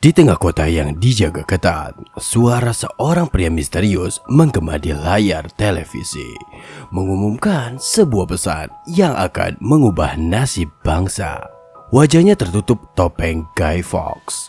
Di tengah kota yang dijaga ketat, suara seorang pria misterius menggema di layar televisi, mengumumkan sebuah pesan yang akan mengubah nasib bangsa. Wajahnya tertutup topeng Guy Fawkes.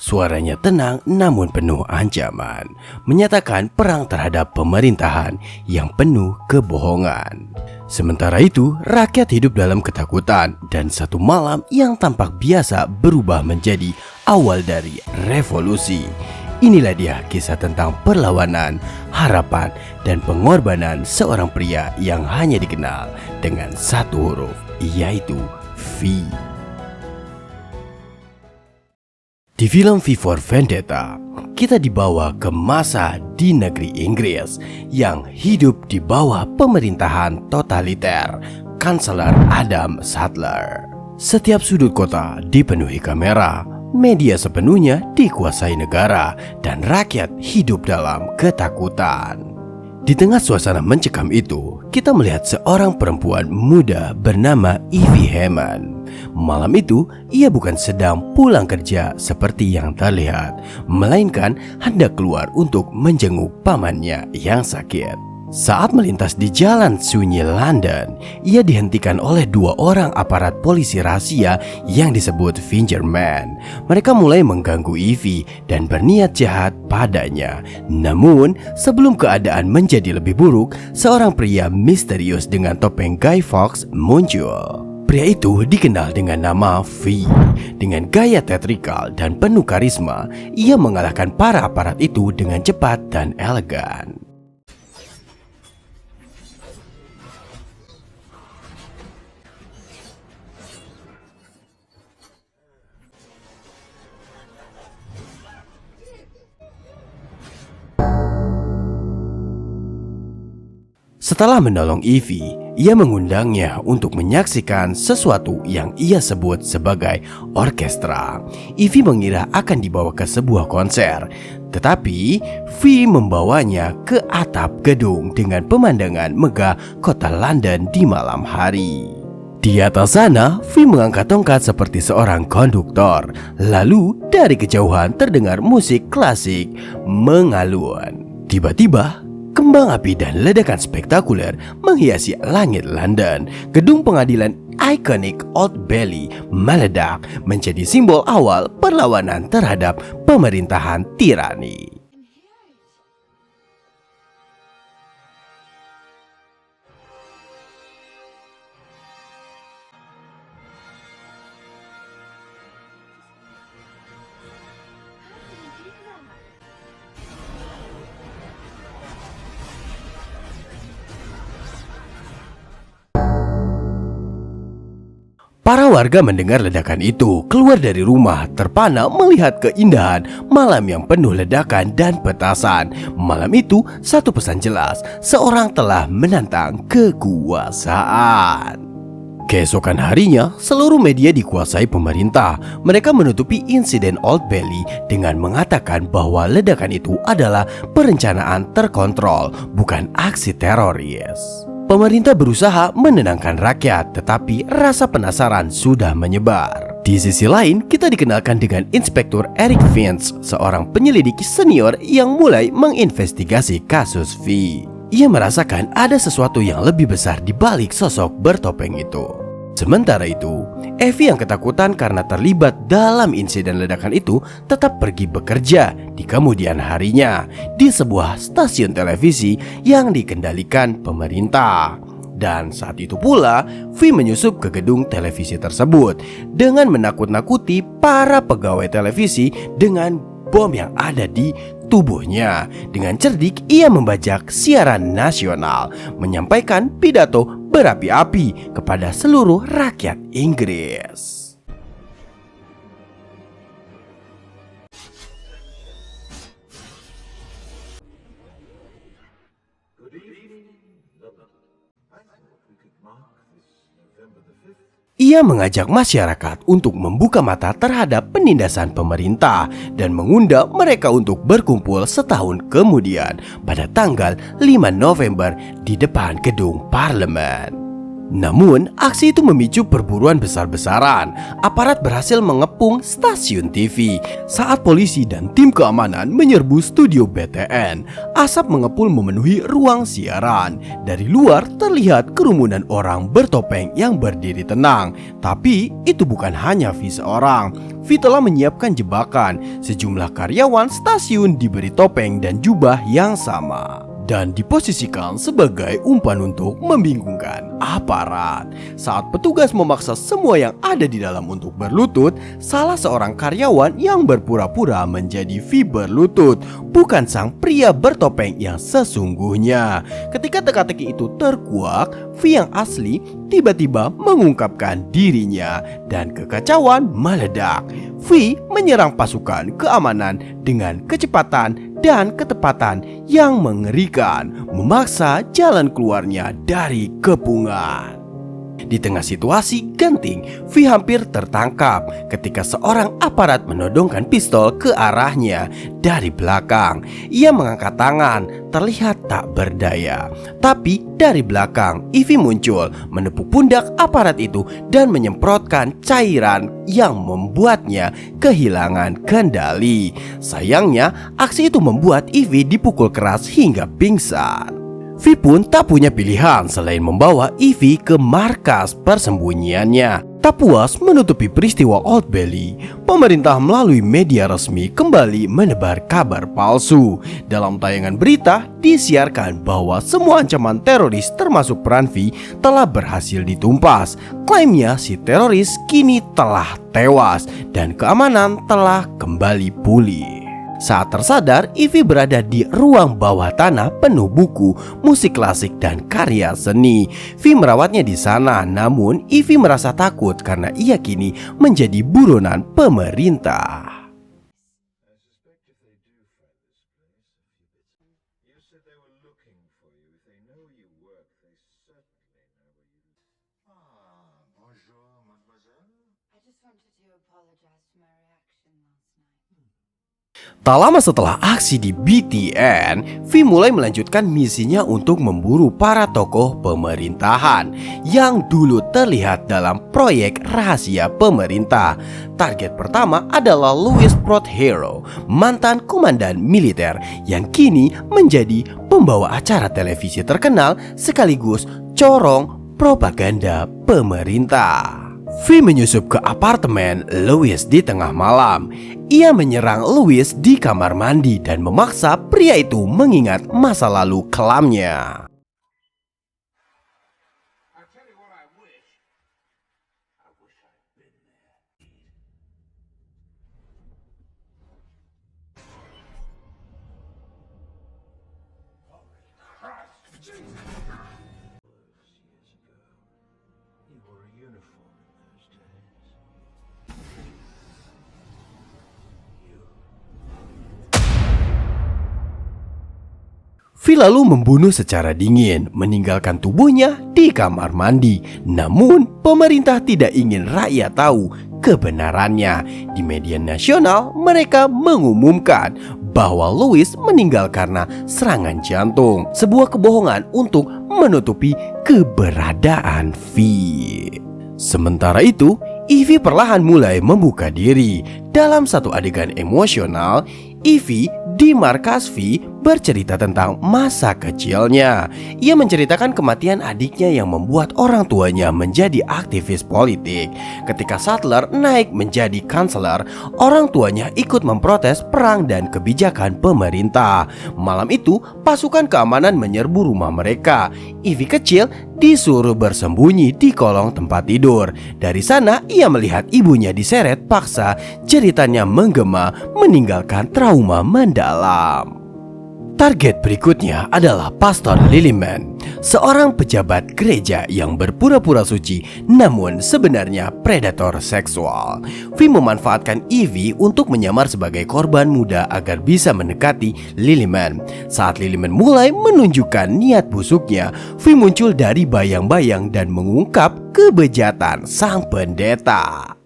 Suaranya tenang namun penuh ancaman, menyatakan perang terhadap pemerintahan yang penuh kebohongan. Sementara itu, rakyat hidup dalam ketakutan dan satu malam yang tampak biasa berubah menjadi awal dari revolusi. Inilah dia kisah tentang perlawanan, harapan, dan pengorbanan seorang pria yang hanya dikenal dengan satu huruf, yaitu V. Di film V for Vendetta, kita dibawa ke masa di negeri Inggris yang hidup di bawah pemerintahan totaliter Kanselir Adam Sandler. Setiap sudut kota dipenuhi kamera, media sepenuhnya dikuasai negara, dan rakyat hidup dalam ketakutan. Di tengah suasana mencekam itu, kita melihat seorang perempuan muda bernama Evie Hammond. Malam itu, ia bukan sedang pulang kerja seperti yang terlihat, melainkan hendak keluar untuk menjenguk pamannya yang sakit. Saat melintas di jalan sunyi London, ia dihentikan oleh dua orang aparat polisi rahasia yang disebut Fingerman. Mereka mulai mengganggu Evie dan berniat jahat padanya. Namun, sebelum keadaan menjadi lebih buruk, seorang pria misterius dengan topeng Guy Fawkes muncul. Pria itu dikenal dengan nama V. Dengan gaya teatrikal dan penuh karisma, ia mengalahkan para aparat itu dengan cepat dan elegan. Setelah menolong Evie, ia mengundangnya untuk menyaksikan sesuatu yang ia sebut sebagai orkestra. Evie mengira akan dibawa ke sebuah konser, tetapi V membawanya ke atap gedung dengan pemandangan megah kota London di malam hari. Di atas sana, V mengangkat tongkat seperti seorang konduktor. Lalu dari kejauhan terdengar musik klasik mengalun. Tiba-tiba, kembang api dan ledakan spektakuler menghiasi langit London. Gedung pengadilan ikonik Old Bailey meledak menjadi simbol awal perlawanan terhadap pemerintahan tirani. Para warga mendengar ledakan itu, keluar dari rumah, terpana melihat keindahan malam yang penuh ledakan dan petasan. Malam itu, satu pesan jelas, seorang telah menantang kekuasaan. Keesokan harinya, seluruh media dikuasai pemerintah. Mereka menutupi insiden Old Bailey dengan mengatakan bahwa ledakan itu adalah perencanaan terkontrol, bukan aksi teroris. Pemerintah berusaha menenangkan rakyat, tetapi rasa penasaran sudah menyebar. Di sisi lain, kita dikenalkan dengan Inspektur Eric Vince, seorang penyelidik senior yang mulai menginvestigasi kasus V. Ia merasakan ada sesuatu yang lebih besar di balik sosok bertopeng itu. Sementara itu, Evie yang ketakutan karena terlibat dalam insiden ledakan itu tetap pergi bekerja di kemudian harinya di sebuah stasiun televisi yang dikendalikan pemerintah. Dan saat itu pula, V menyusup ke gedung televisi tersebut dengan menakut-nakuti para pegawai televisi dengan bom yang ada di tubuhnya. Dengan cerdik, ia membajak siaran nasional, menyampaikan pidato berapi-api kepada seluruh rakyat Inggris. Ia mengajak masyarakat untuk membuka mata terhadap penindasan pemerintah dan mengundang mereka untuk berkumpul setahun kemudian pada tanggal 5 November di depan gedung parlemen. Namun, aksi itu memicu perburuan besar-besaran. Aparat berhasil mengepung stasiun TV. Saat polisi dan tim keamanan menyerbu studio BTN, asap mengepul memenuhi ruang siaran. Dari luar terlihat kerumunan orang bertopeng yang berdiri tenang. Tapi itu bukan hanya V seorang. V telah menyiapkan jebakan. Sejumlah karyawan stasiun diberi topeng dan jubah yang sama dan diposisikan sebagai umpan untuk membingungkan aparat. Saat petugas memaksa semua yang ada di dalam untuk berlutut, salah seorang karyawan yang berpura-pura menjadi V berlutut, bukan sang pria bertopeng yang sesungguhnya. Ketika teka-teki itu terkuak, V yang asli tiba-tiba mengungkapkan dirinya dan kekacauan meledak. V menyerang pasukan keamanan dengan kecepatan dan ketepatan yang mengerikan, memaksa jalan keluarnya dari kepungan. Di tengah situasi genting, V hampir tertangkap ketika seorang aparat menodongkan pistol ke arahnya dari belakang. Ia mengangkat tangan, terlihat tak berdaya. Tapi dari belakang, Ivy muncul, menepuk pundak aparat itu dan menyemprotkan cairan yang membuatnya kehilangan kendali. Sayangnya, aksi itu membuat Ivy dipukul keras hingga pingsan. V pun tak punya pilihan selain membawa Ivy ke markas persembunyiannya. Tak puas menutupi peristiwa Old Bailey, pemerintah melalui media resmi kembali menebar kabar palsu. Dalam tayangan berita disiarkan bahwa semua ancaman teroris termasuk peran V telah berhasil ditumpas. Klaimnya si teroris kini telah tewas dan keamanan telah kembali pulih. Saat tersadar, Ivy berada di ruang bawah tanah penuh buku, musik klasik, dan karya seni. V merawatnya di sana, namun Ivy merasa takut karena ia kini menjadi buronan pemerintah. Tak lama setelah aksi di BTN, V mulai melanjutkan misinya untuk memburu para tokoh pemerintahan yang dulu terlihat dalam proyek rahasia pemerintah. Target pertama adalah Louis Prothero, mantan komandan militer yang kini menjadi pembawa acara televisi terkenal sekaligus corong propaganda pemerintah. V menyusup ke apartemen Louis di tengah malam. Ia menyerang Louis di kamar mandi dan memaksa pria itu mengingat masa lalu kelamnya. V lalu membunuh secara dingin, meninggalkan tubuhnya di kamar mandi. Namun, pemerintah tidak ingin rakyat tahu kebenarannya. Di media nasional, mereka mengumumkan bahwa Louis meninggal karena serangan jantung. Sebuah kebohongan untuk menutupi keberadaan V. Sementara itu, Ivy perlahan mulai membuka diri. Dalam satu adegan emosional, Ivy di markas V bercerita tentang masa kecilnya. Ia menceritakan kematian adiknya yang membuat orang tuanya menjadi aktivis politik. Ketika Sattler naik menjadi kanselir, orang tuanya ikut memprotes perang dan kebijakan pemerintah. Malam itu, pasukan keamanan menyerbu rumah mereka. Ivy kecil disuruh bersembunyi di kolong tempat tidur. Dari sana, ia melihat ibunya diseret paksa, jeritannya menggema, meninggalkan trauma mendalam. Target berikutnya adalah Pastor Lilliman, seorang pejabat gereja yang berpura-pura suci namun sebenarnya predator seksual. V memanfaatkan Ivy untuk menyamar sebagai korban muda agar bisa mendekati Lilliman. Saat Lilliman mulai menunjukkan niat busuknya, V muncul dari bayang-bayang dan mengungkap kebejatan sang pendeta.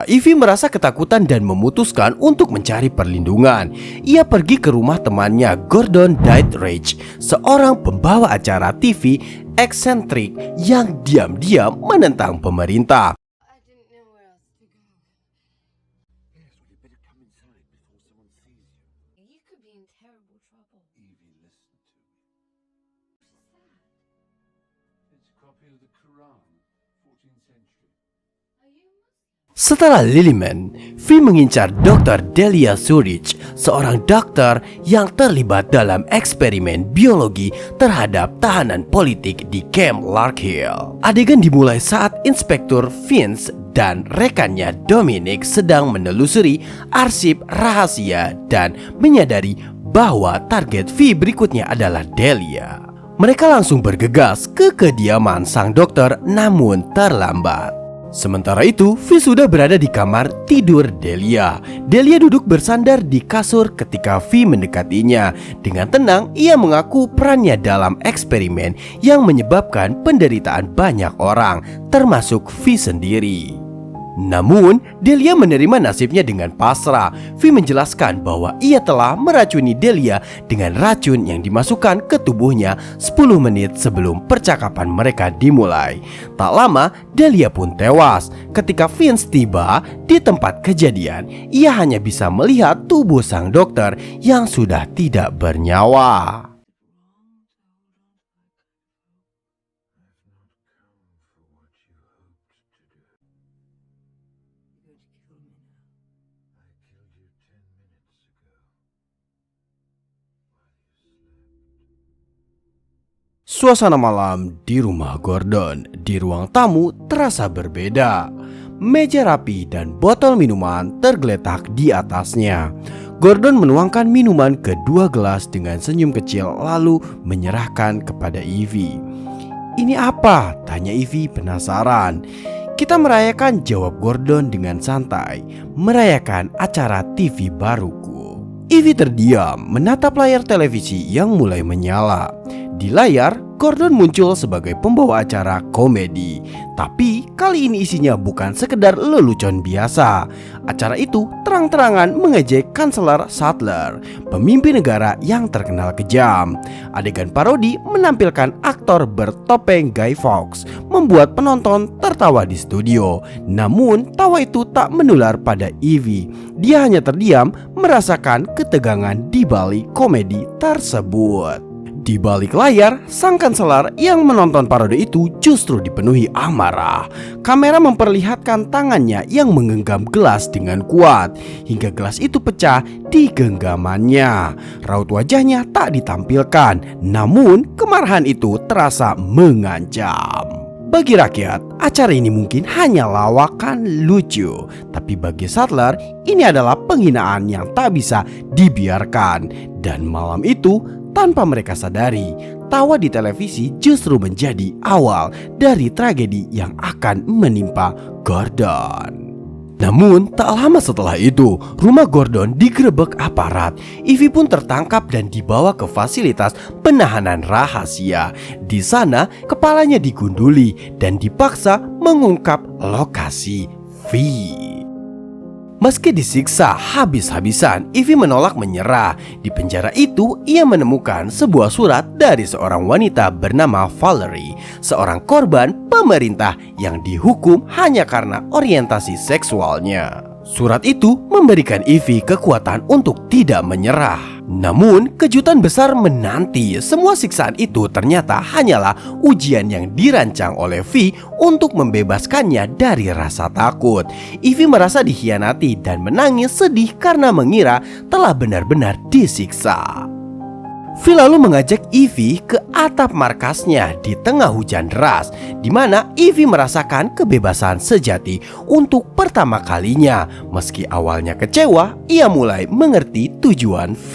Ivy merasa ketakutan dan memutuskan untuk mencari perlindungan. Ia pergi ke rumah temannya Gordon Dytridge, seorang pembawa acara TV eksentrik yang diam-diam menentang pemerintah. I didn't know where else to go. Yes, well, you better come inside before someone sees you. You could be in terrible trouble. Evie, listen to me. It's a copy of the Quran, 14th century. Are you Muslim? Setelah Liliman, V mengincar Dr. Delia Surich, seorang dokter yang terlibat dalam eksperimen biologi terhadap tahanan politik di Camp Larkhill. Adegan dimulai saat Inspektur Vince dan rekannya Dominic sedang menelusuri arsip rahasia dan menyadari bahwa target V berikutnya adalah Delia. Mereka langsung bergegas ke kediaman sang dokter, namun terlambat. Sementara itu, V sudah berada di kamar tidur Delia. Delia duduk bersandar di kasur ketika V mendekatinya. Dengan tenang, ia mengaku perannya dalam eksperimen yang menyebabkan penderitaan banyak orang, termasuk V sendiri. Namun, Delia menerima nasibnya dengan pasrah. V menjelaskan bahwa ia telah meracuni Delia dengan racun yang dimasukkan ke tubuhnya 10 menit sebelum percakapan mereka dimulai. Tak lama, Delia pun tewas. Ketika Vince tiba di tempat kejadian, ia hanya bisa melihat tubuh sang dokter yang sudah tidak bernyawa. Suasana malam di rumah Gordon di ruang tamu terasa berbeda. Meja rapi dan botol minuman tergeletak di atasnya. Gordon menuangkan minuman ke 2 gelas dengan senyum kecil lalu menyerahkan kepada Ivy. "Ini apa?" tanya Ivy penasaran. "Kita merayakan," jawab Gordon dengan santai. "Merayakan acara TV baruku." Ivy terdiam menatap layar televisi yang mulai menyala. Di layar, Gordon muncul sebagai pembawa acara komedi. Tapi kali ini isinya bukan sekedar lelucon biasa. Acara itu terang-terangan mengejek Kanselir Sattler, pemimpin negara yang terkenal kejam. Adegan parodi menampilkan aktor bertopeng Guy Fawkes, membuat penonton tertawa di studio. Namun tawa itu tak menular pada Ivy. Dia hanya terdiam merasakan ketegangan di balik komedi tersebut. Di balik layar, sang kanselir yang menonton parodi itu justru dipenuhi amarah. Kamera memperlihatkan tangannya yang menggenggam gelas dengan kuat, hingga gelas itu pecah di genggamannya. Raut wajahnya tak ditampilkan, namun kemarahan itu terasa mengancam. Bagi rakyat, acara ini mungkin hanya lawakan lucu, tapi bagi Sattler, ini adalah penghinaan yang tak bisa dibiarkan. Dan malam itu, tanpa mereka sadari, tawa di televisi justru menjadi awal dari tragedi yang akan menimpa Gordon. Namun, tak lama setelah itu, rumah Gordon digerebek aparat. Ivy pun tertangkap dan dibawa ke fasilitas penahanan rahasia. Di sana, kepalanya digunduli dan dipaksa mengungkap lokasi V. Meski disiksa habis-habisan, Ivy menolak menyerah. Di penjara itu, ia menemukan sebuah surat dari seorang wanita bernama Valerie, seorang korban pemerintah yang dihukum hanya karena orientasi seksualnya. Surat itu memberikan Ivy kekuatan untuk tidak menyerah. Namun, kejutan besar menanti. Semua siksaan itu ternyata hanyalah ujian yang dirancang oleh V untuk membebaskannya dari rasa takut. Ivy merasa dikhianati dan menangis sedih karena mengira telah benar-benar disiksa. V lalu mengajak Ivy ke atap markasnya di tengah hujan deras, di mana Ivy merasakan kebebasan sejati untuk pertama kalinya. Meski awalnya kecewa, ia mulai mengerti tujuan V.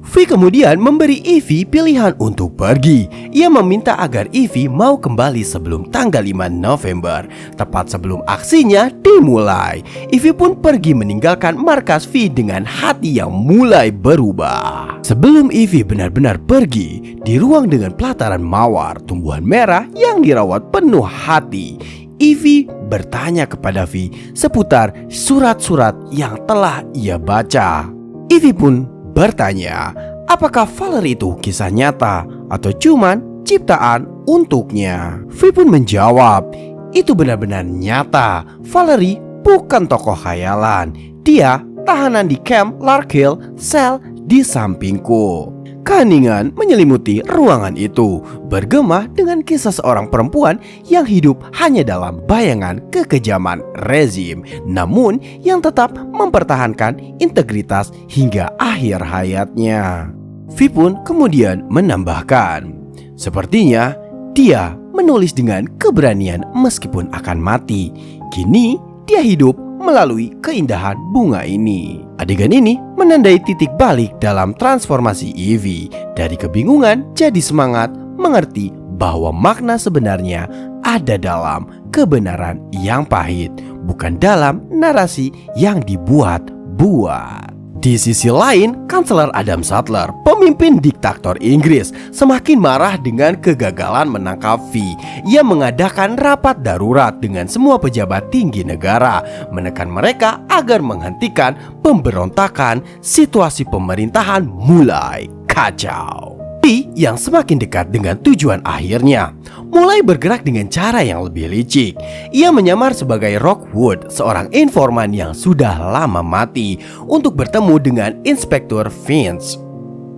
V kemudian memberi Evie pilihan untuk pergi. Ia meminta agar Evie mau kembali sebelum tanggal 5 November, tepat sebelum aksinya dimulai. Evie pun pergi meninggalkan markas V dengan hati yang mulai berubah. Sebelum Evie benar-benar pergi, di ruang dengan pelataran mawar tumbuhan merah yang dirawat penuh hati, Evie bertanya kepada V seputar surat-surat yang telah ia baca. Evie pun bertanya, apakah Valerie itu kisah nyata atau cuman ciptaan untuknya? V pun menjawab, itu benar-benar nyata. Valerie bukan tokoh khayalan. Dia tahanan di Camp Larkhill, sel di sampingku. Keheningan menyelimuti ruangan itu, bergema dengan kisah seorang perempuan yang hidup hanya dalam bayangan kekejaman rezim, namun yang tetap mempertahankan integritas hingga akhir hayatnya. V pun kemudian menambahkan, sepertinya dia menulis dengan keberanian meskipun akan mati. Kini dia hidup melalui keindahan bunga ini. Adegan ini menandai titik balik dalam transformasi Evie dari kebingungan jadi semangat, mengerti bahwa makna sebenarnya ada dalam kebenaran yang pahit, bukan dalam narasi yang dibuat-buat. Di sisi lain, Kanselir Adam Sattler, pemimpin diktator Inggris, semakin marah dengan kegagalan menangkap V. Ia mengadakan rapat darurat dengan semua pejabat tinggi negara, menekan mereka agar menghentikan pemberontakan. Situasi pemerintahan mulai kacau. V yang semakin dekat dengan tujuan akhirnya mulai bergerak dengan cara yang lebih licik. Ia menyamar sebagai Rockwood, seorang informan yang sudah lama mati, untuk bertemu dengan Inspektur Finch.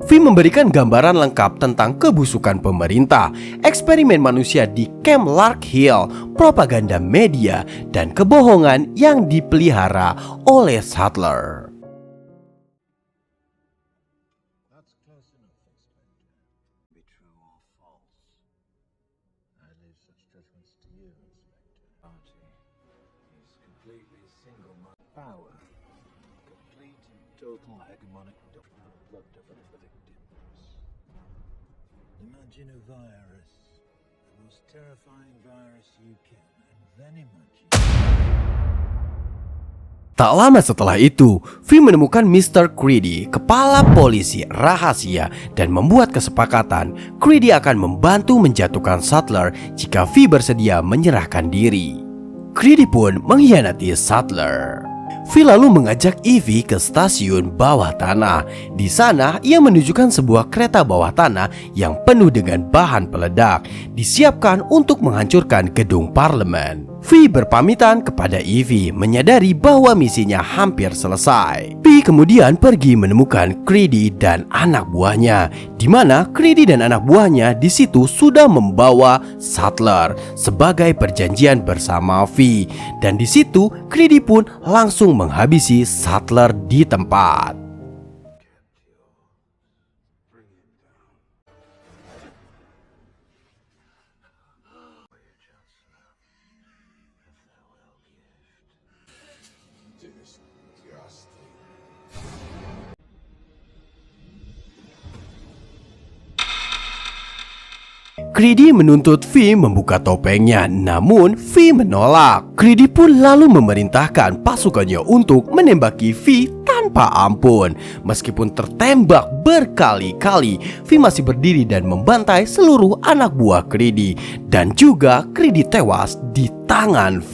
V memberikan gambaran lengkap tentang kebusukan pemerintah, eksperimen manusia di Camp Larkhill, propaganda media, dan kebohongan yang dipelihara oleh Sattler. Power. Complete and total hegemonic doctrine of blood for the victims. Imagine a virus. The most terrifying virus you can. And then imagine. Tak lama setelah itu, V menemukan Mr. Creedy, kepala polisi rahasia, dan membuat kesepakatan Creedy akan membantu menjatuhkan Sattler jika V bersedia menyerahkan diri. Creedy pun mengkhianati Sattler. V lalu mengajak Evie ke stasiun bawah tanah. Di sana, ia menunjukkan sebuah kereta bawah tanah yang penuh dengan bahan peledak, disiapkan untuk menghancurkan gedung parlemen. V berpamitan kepada Evie, menyadari bahwa misinya hampir selesai. V kemudian pergi menemukan Creedy dan anak buahnya, di mana Creedy dan anak buahnya di situ sudah membawa Sattler sebagai perjanjian bersama V. Dan di situ Creedy pun langsung menghabisi Sattler di tempat. Creedy menuntut V membuka topengnya, namun V menolak. Creedy pun lalu memerintahkan pasukannya untuk menembaki V tanpa ampun. Meskipun tertembak berkali-kali, V masih berdiri dan membantai seluruh anak buah Creedy. Dan juga Creedy tewas di tangan V.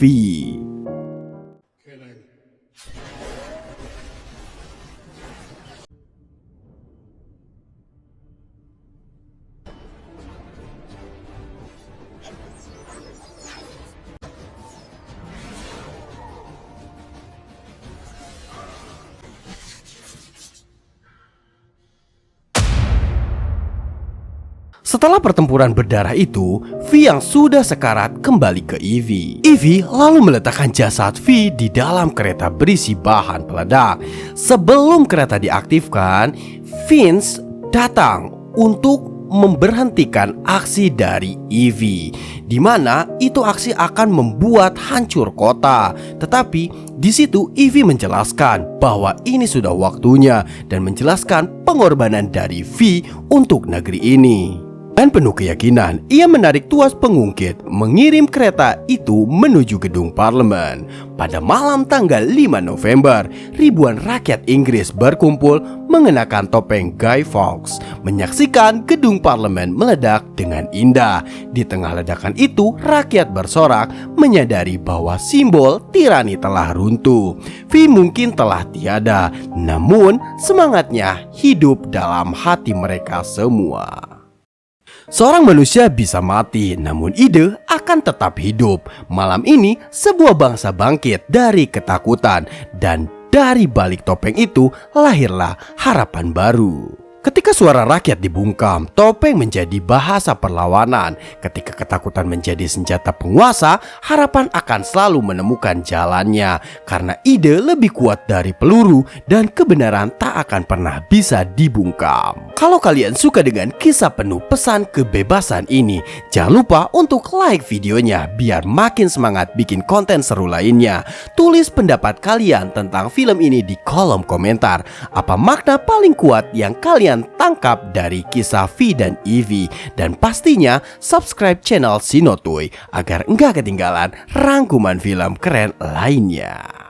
Setelah pertempuran berdarah itu, V yang sudah sekarat kembali ke Evie. Evie lalu meletakkan jasad V di dalam kereta berisi bahan peledak. Sebelum kereta diaktifkan, Finch datang untuk memberhentikan aksi dari Evie, di mana itu aksi akan membuat hancur kota. Tetapi di situ Evie menjelaskan bahwa ini sudah waktunya dan menjelaskan pengorbanan dari Vi untuk negeri ini. Dan penuh keyakinan, ia menarik tuas pengungkit mengirim kereta itu menuju gedung parlemen. Pada malam tanggal 5 November, ribuan rakyat Inggris berkumpul mengenakan topeng Guy Fawkes, menyaksikan gedung parlemen meledak dengan indah. Di tengah ledakan itu, rakyat bersorak menyadari bahwa simbol tirani telah runtuh. Vi mungkin telah tiada, namun semangatnya hidup dalam hati mereka semua. Seorang manusia bisa mati, namun ide akan tetap hidup. Malam ini, sebuah bangsa bangkit dari ketakutan, dan dari balik topeng itu lahirlah harapan baru. Ketika suara rakyat dibungkam, topeng menjadi bahasa perlawanan. Ketika ketakutan menjadi senjata penguasa, harapan akan selalu menemukan jalannya. Karena ide lebih kuat dari peluru dan kebenaran tak akan pernah bisa dibungkam. Kalau kalian suka dengan kisah penuh pesan kebebasan ini, jangan lupa untuk like videonya biar makin semangat bikin konten seru lainnya. Tulis pendapat kalian tentang film ini di kolom komentar. Apa makna paling kuat yang kalian tangkap dari kisah Vi dan Evie, dan pastinya subscribe channel Sinotoy agar enggak ketinggalan rangkuman film keren lainnya.